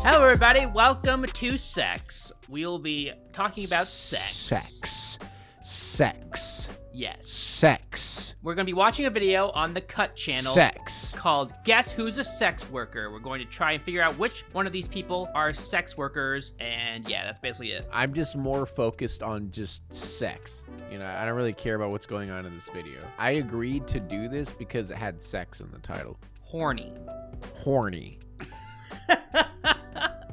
Hello, everybody. Welcome to Sex. We'll be talking about sex. Sex. Yes. Sex. We're going to be watching a video on the Cut channel. Sex. Called Guess Who's a Sex Worker? We're going to try and figure out which one of these people are sex workers. And yeah, that's basically it. I'm just more focused on just sex. You know, I don't really care about what's going on in this video. I agreed to do this because it had sex in the title. Horny.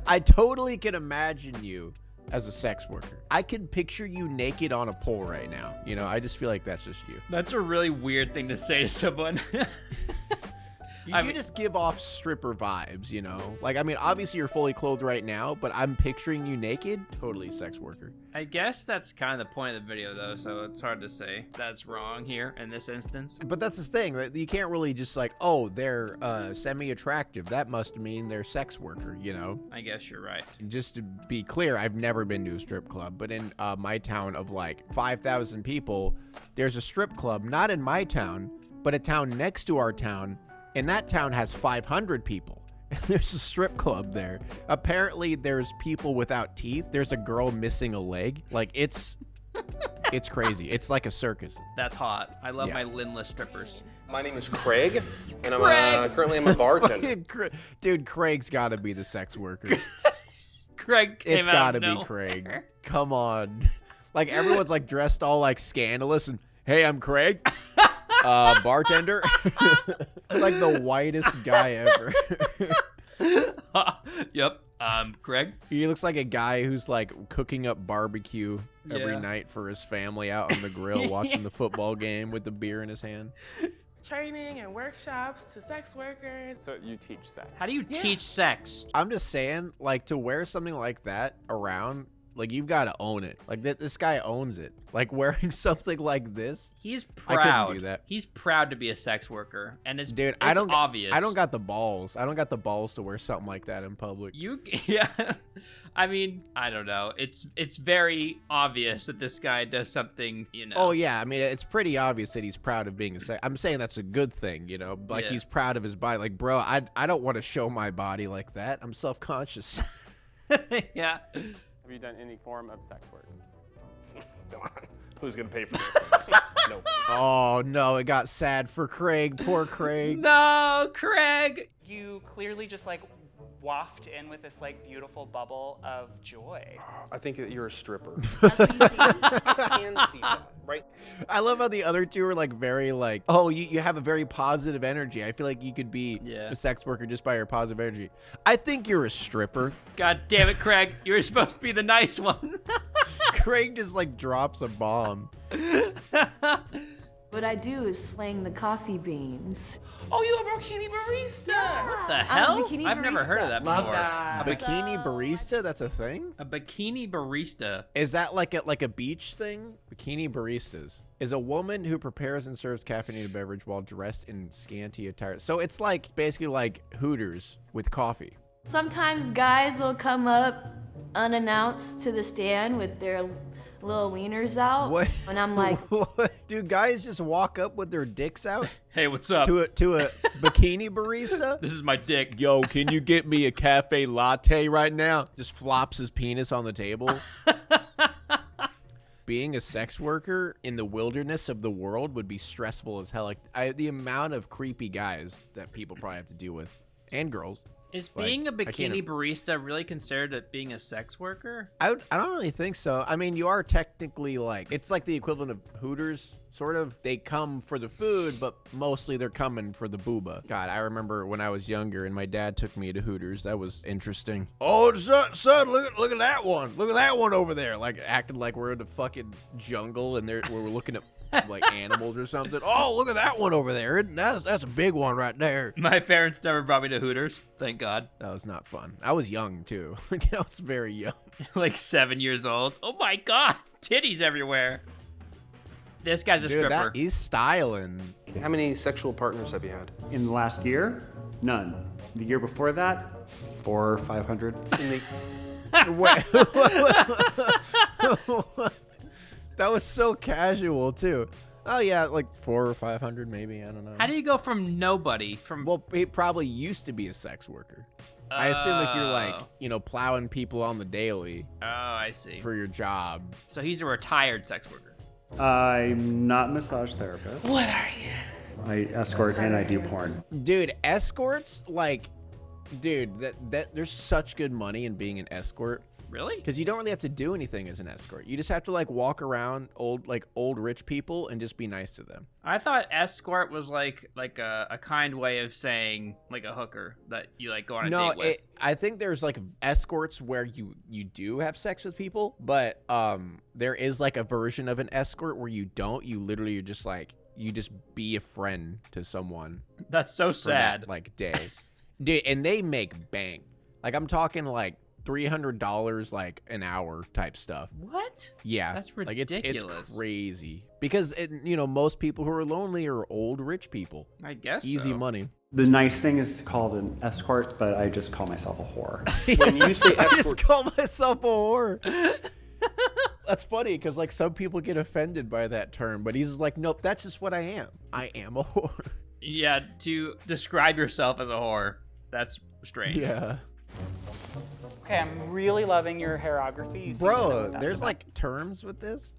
I totally can imagine you as a sex worker. I can picture you naked on a pole right now. You know, I just feel like that's just you. That's a really weird thing to say to someone. You just give off stripper vibes, you know? Like, I mean, obviously you're fully clothed right now, but I'm picturing you naked. Totally sex worker. I guess that's kind of the point of the video, though, so it's hard to say that's wrong here in this instance. But that's the thing. You can't really just like, oh, they're semi-attractive. That must mean they're sex worker, you know? I guess you're right. Just to be clear, I've never been to a strip club, but in my town of like 5,000 people, there's a strip club, not in my town, but a town next to our town. And that town has 500 people. And there's a strip club there. Apparently, there's people without teeth. There's a girl missing a leg. Like, it's crazy. It's like a circus. That's hot. I love my limbless strippers. My name is Craig, and I'm currently I'm a bartender. Dude, Craig's got to be the sex worker. Craig came It's got to out of be Craig. Come on. Like, everyone's like dressed all like scandalous and, hey, I'm Craig. Bartender. Like the whitest guy ever. Yep. Craig. He looks like a guy who's like cooking up barbecue every night for his family out on the grill, watching the football game with the beer in his hand. Training and workshops to sex workers. So you teach sex. How do you teach sex? I'm just saying, like, to wear something like that around, like, you've got to own it. Like, this guy owns it. Like, wearing something like this. He's proud. I couldn't do that. He's proud to be a sex worker, and it's obvious. I don't got the balls. I don't got the balls to wear something like that in public. Yeah. I mean, I don't know. It's very obvious that this guy does something, you know. Oh yeah, I mean, it's pretty obvious that he's proud of being a sex. I'm saying that's a good thing, you know. Like, he's proud of his body. Like, bro, I don't want to show my body like that. I'm self-conscious. Yeah. Have you done any form of sex work? Come on. Who's going to pay for this? No. Oh, no, it got sad for Craig. Poor Craig. No, Craig. You clearly just like waft in with this like beautiful bubble of joy. I think that you're a stripper. That's what you see. I can see that, right? I love how the other two are like very like, oh, you have a very positive energy. I feel like you could be a sex worker just by your positive energy. I think you're a stripper. God damn it, Craig. You were supposed to be the nice one. Craig just like drops a bomb. What I do is slang the coffee beans. Oh, you a bikini barista? What the I'm a hell? bikini I've never heard of that Love before. that. A bikini barista? That's a thing? A bikini barista. Is that like a beach thing? Bikini baristas is a woman who prepares and serves caffeinated beverage while dressed in scanty attire. So it's like basically like Hooters with coffee. Sometimes guys will come up unannounced to the stand with their little wieners out. What? And I'm like, what? Do guys just walk up with their dicks out Hey, what's up? to a bikini barista? This is my dick. Yo, can you get me a cafe latte right now? Just flops his penis on the table. Being a sex worker in the wilderness of the world would be stressful as hell. Like, the amount of creepy guys that people probably have to deal with, and girls. Is being a bikini barista really considered being a sex worker? I don't really think so. I mean, you are technically like, it's like the equivalent of Hooters, sort of. They come for the food, but mostly they're coming for the booba. God, I remember when I was younger and my dad took me to Hooters. That was interesting. Oh, son, look at that one. Look at that one over there. Like, acting like we're in the fucking jungle and we're looking at like animals or something. Oh, look at that one over there. That's a big one right there. My parents never brought me to Hooters, thank God. That was not fun. I was young too. Like, I was very young. Like 7 years old. Oh my God, titties everywhere. This guy's a stripper. He's styling. How many sexual partners have you had? In the last year, none. The year before that, 400 or 500. That was so casual too. Oh yeah, like 400 or 500 maybe. I don't know. How do you go from nobody from? Well, he probably used to be a sex worker. I assume if you're like, Oh. plowing people on the daily Oh, I see. for your job. So he's a retired sex worker. I'm not a massage therapist. What are you? I escort and I do porn. Dude, escorts, dude, that there's such good money in being an escort. Really? Because you don't really have to do anything as an escort. You just have to walk around old rich people and just be nice to them. I thought escort was like a kind way of saying like a hooker that you go on a date with. I think there's escorts where you do have sex with people, but there is a version of an escort where you don't. You literally are just you just be a friend to someone. That's so For that, sad. day. Dude, and they make bank. I'm talking $300 an hour type stuff. What? Yeah. That's It's ridiculous. crazy. Because most people who are lonely are old rich people. I guess Easy so. money. The nice thing is called an escort, but I just call myself a whore. When you say I just escort, call myself a whore. That's funny because some people get offended by that term, but he's like, nope, that's just what I am. I am a whore. Yeah, to describe yourself as a whore, that's strange. Yeah. Okay, I'm really loving your hairography. You seem to know Bro, what that's there's about. terms with this?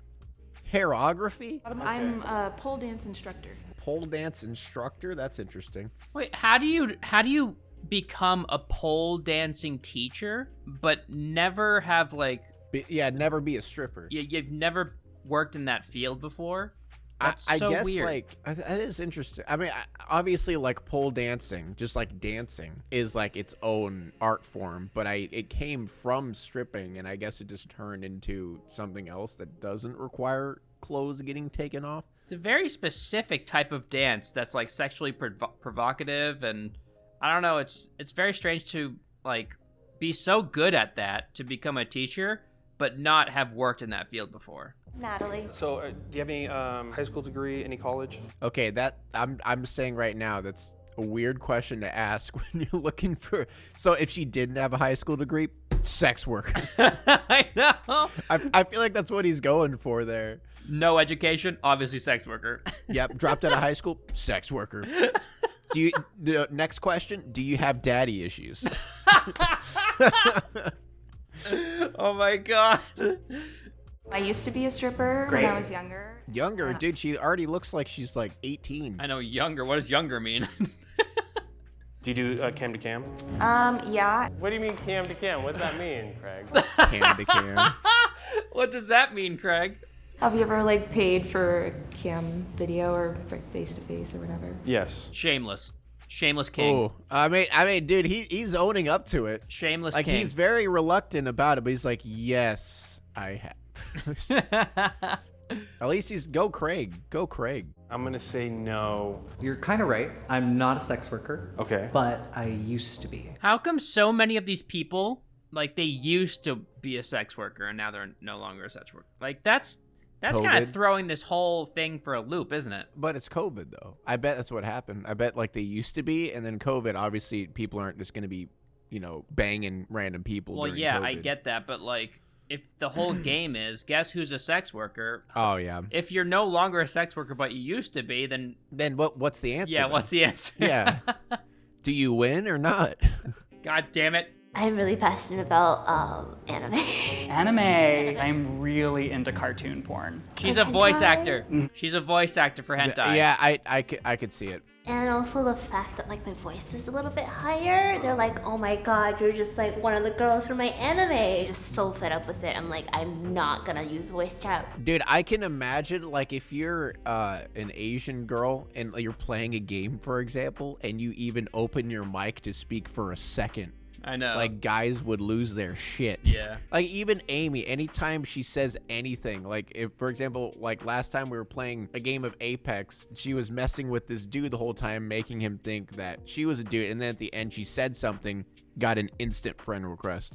Hairography? I'm a pole dance instructor. Pole dance instructor? That's interesting. Wait, how do you become a pole dancing teacher but never have Never be a stripper. you've never worked in that field before? That's I so guess weird. that is interesting. I mean, obviously pole dancing, just dancing, is its own art form. But it came from stripping, and I guess it just turned into something else that doesn't require clothes getting taken off. It's a very specific type of dance that's sexually provocative, and I don't know. It's very strange to be so good at that to become a teacher, but not have worked in that field before. Natalie. so do you have any high school degree, any college? Okay, that I'm saying right now that's a weird question to ask when you're looking for. So if she didn't have a high school degree, sex worker. I know. I feel like that's what he's going for there. No education, obviously sex worker. Yep, dropped out of high school, sex worker. Next question, do you have daddy issues? Oh my god. I used to be a stripper Great. when I was younger. Younger, dude, she already looks like she's 18. I know younger. What does younger mean? Do you do cam to cam? Yeah. What do you mean cam to cam? What's that mean, Craig? Cam to cam. What does that mean, Craig? Have you ever paid for cam video or face to face or whatever? Yes. Shameless. Shameless king. Oh, I mean, dude, he's owning up to it. Shameless Like king. he's very reluctant about it, but he's like, yes, I have. At least he's go Craig. I'm gonna say no. You're kind of right. I'm not a sex worker. Okay. But I used to be. How come so many of these people, they used to be a sex worker and now they're no longer a sex worker? That's kind COVID. of throwing this whole thing for a loop, isn't it? But it's COVID though. I bet that's what happened. I bet they used to be, and then COVID. Obviously, people aren't just gonna be, banging random people. Well, during yeah, COVID. I get that, but if the whole game is guess who's a sex worker, Oh yeah. if you're no longer a sex worker but you used to be, then Then what's the answer? yeah, then? what's the answer? Yeah. Do you win or not? God damn it. I'm really passionate about anime. Anime. I'm really into cartoon porn. She's a voice actor. She's a voice actor for hentai. Yeah, I could see it. And also the fact that my voice is a little bit higher. They're like, oh my god, you're just one of the girls from my anime. Just so fed up with it. I'm like, I'm not gonna use voice chat. Dude, I can imagine if you're an Asian girl and you're playing a game, for example, and you even open your mic to speak for a second. I know. Guys would lose their shit. Yeah. Even Amy, anytime she says anything, if, for example, last time we were playing a game of Apex, she was messing with this dude the whole time, making him think that she was a dude. And then at the end, she said something, got an instant friend request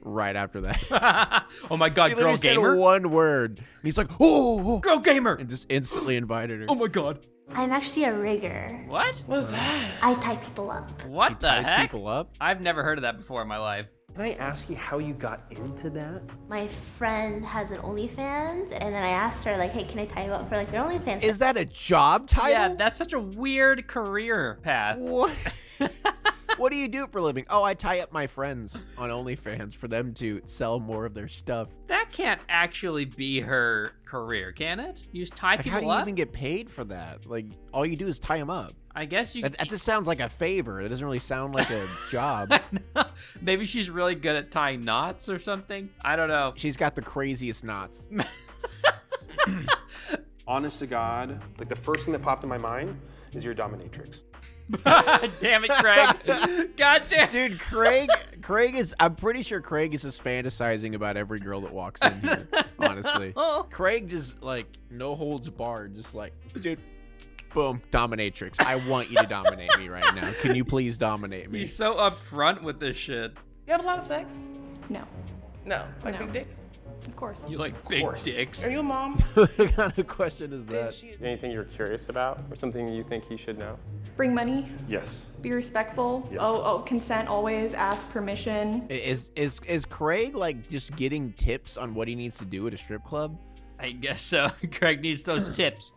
right after that. Oh my god, She girl literally said gamer? one word. And he's like, oh, Girl gamer! and just instantly invited her. Oh my god. I'm actually a rigger. What? What is that? I tie people up. What She the ties heck? people up. I've never heard of that before in my life. Can I ask you how you got into that? My friend has an OnlyFans, and then I asked her, like, hey, can I tie you up for, like, your OnlyFans? Is that a job title? Yeah, that's such a weird career path. What? What do you do for a living? Oh, I tie up my friends on OnlyFans for them to sell more of their stuff. That can't actually be her career, can it? You just tie Like, people how do you up? even get paid for that? Like, all you do is tie them up. I guess you. That just sounds like a favor. It doesn't really sound like a job. Maybe she's really good at tying knots or something. I don't know. She's got the craziest knots. Honest to God, like the first thing that popped in my mind is your dominatrix. Damn it, Craig. God damn. Dude, Craig is, I'm pretty sure Craig is just fantasizing about every girl that walks in here, honestly. Craig just, like, no holds barred, just like, dude, boom, dominatrix. I want you to dominate me right now. Can you please dominate me? He's so upfront with this shit. You have a lot of sex? No, No. Like No. big dicks? of course. You like big dicks. Are you a mom? What kind of question is Then that? she- Anything you're curious about or something you think he should know? Bring money, Yes. be respectful. Yes. Oh, consent always, ask permission. Is Craig, like, just getting tips on what he needs to do at a strip club? I guess so. Craig needs those tips.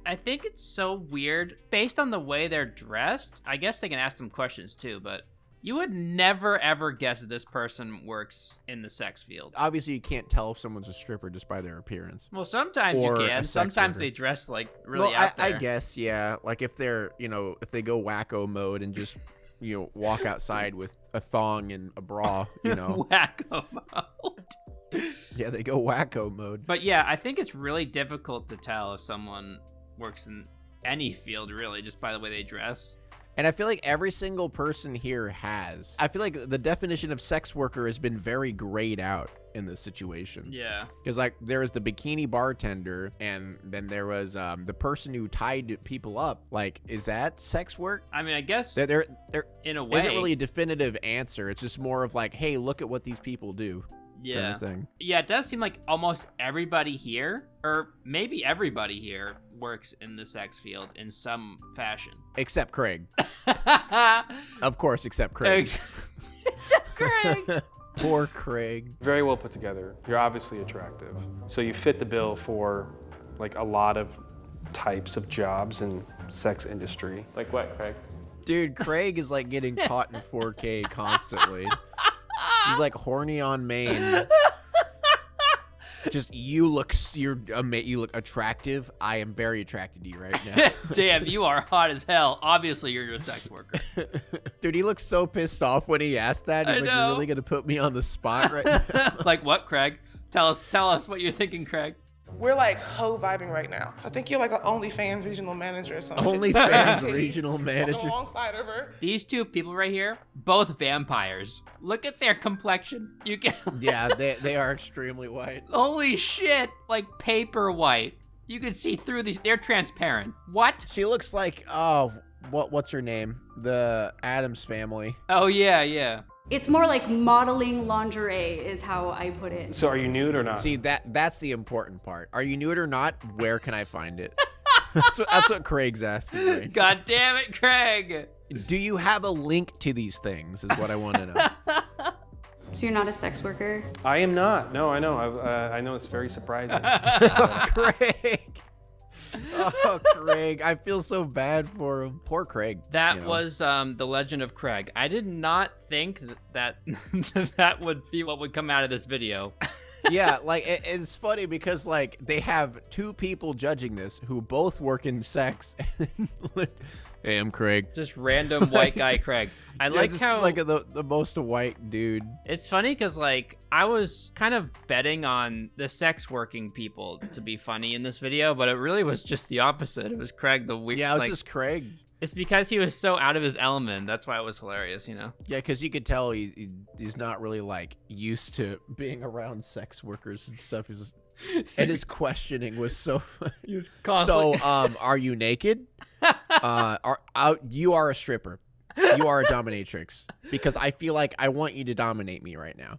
I think it's so weird. Based on the way they're dressed, I guess they can ask them questions too, but you would never ever guess that this person works in the sex field. Obviously, you can't tell if someone's a stripper just by their appearance. Well, sometimes Or you a can. sex Sometimes worker. they dress like really Well, out there. I guess, yeah. Like, if they're, if they go wacko mode and just, walk outside with a thong and a bra, Wacko mode. Yeah, they go wacko mode. But yeah, I think it's really difficult to tell if someone works in any field, really, just by the way they dress. And I feel like every single person here has. I feel like the definition of sex worker has been very grayed out in this situation. Yeah. Because, like, there was the bikini bartender, and then there was the person who tied people up. Like, is that sex work? I mean, I guess There in a way. isn't really a definitive answer. It's just more of like, hey, look at what these people do. Yeah. Kind of thing. Yeah, it does seem like almost everybody here, or maybe everybody here, works in the sex field in some fashion. Except Craig. Of course, except Craig. Except Craig. Poor Craig. Very well put together. You're obviously attractive. So you fit the bill for like a lot of types of jobs in sex industry. Like what, Craig? Dude, Craig is like getting caught in 4K constantly. He's like horny on main. Just you look attractive. I am very attracted to you right now. Damn, you are hot as hell. Obviously, you're a sex worker. Dude, he looks so pissed off when he asked that. He's I like, know. "You're really gonna put me on the spot right now?" Like what, Craig? Tell us what you're thinking, Craig. We're like vibing right now. I think you're like an OnlyFans regional manager or something. OnlyFans regional manager. Alongside of her. These two people right here, both vampires. Look at their complexion. You can. Yeah, they are extremely white. Holy shit! Like paper white. You can see through these. They're transparent. What? She looks like what's her name? The Addams Family. Oh yeah. It's more like modeling lingerie is how I put it. So are you nude or not? See, that's the important part. Are you nude or not? Where can I find it? That's what Craig's asking me. God damn it, Craig. Do you have a link to these things is what I want to know. So you're not a sex worker? I am not. No, I know. I know it's very surprising. Craig. Oh, Craig. I feel so bad for him. Poor Craig. That was The Legend of Craig. I did not think that that would be what would come out of this video. Yeah, like, it's funny because, like, they have two people judging this who both work in sex. Hey, I'm Craig. Just random white guy Craig. I like just how like the most white dude. It's funny because, like, I was kind of betting on the sex working people to be funny in this video, but it really was just the opposite. It was Craig the weird. Yeah, it was like, just Craig. It's because he was so out of his element. That's why it was hilarious, you know? Yeah, because you could tell he's not really, like, used to being around sex workers and stuff. And his questioning was so funny. He was constantly... So, are you naked? You are a stripper. You are a dominatrix. Because I feel like I want you to dominate me right now.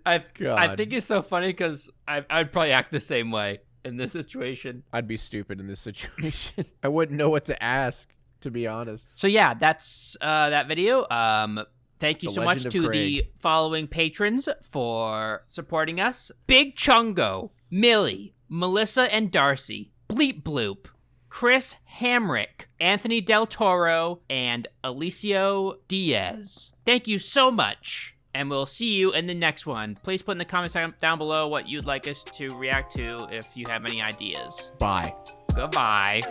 I God. think it's so funny because I'd probably act the same way in this situation. I'd be stupid in this situation. I wouldn't know what to ask, to be honest. So yeah, that's that video. Thank you The so much Legend of to Craig. the following patrons for supporting us. Big Chungo, Millie, Melissa and Darcy, Bleep Bloop, Chris Hamrick, Anthony Del Toro, and Alicio Diaz. Thank you so much, and we'll see you in the next one. Please put in the comments down below what you'd like us to react to if you have any ideas. Bye. Goodbye.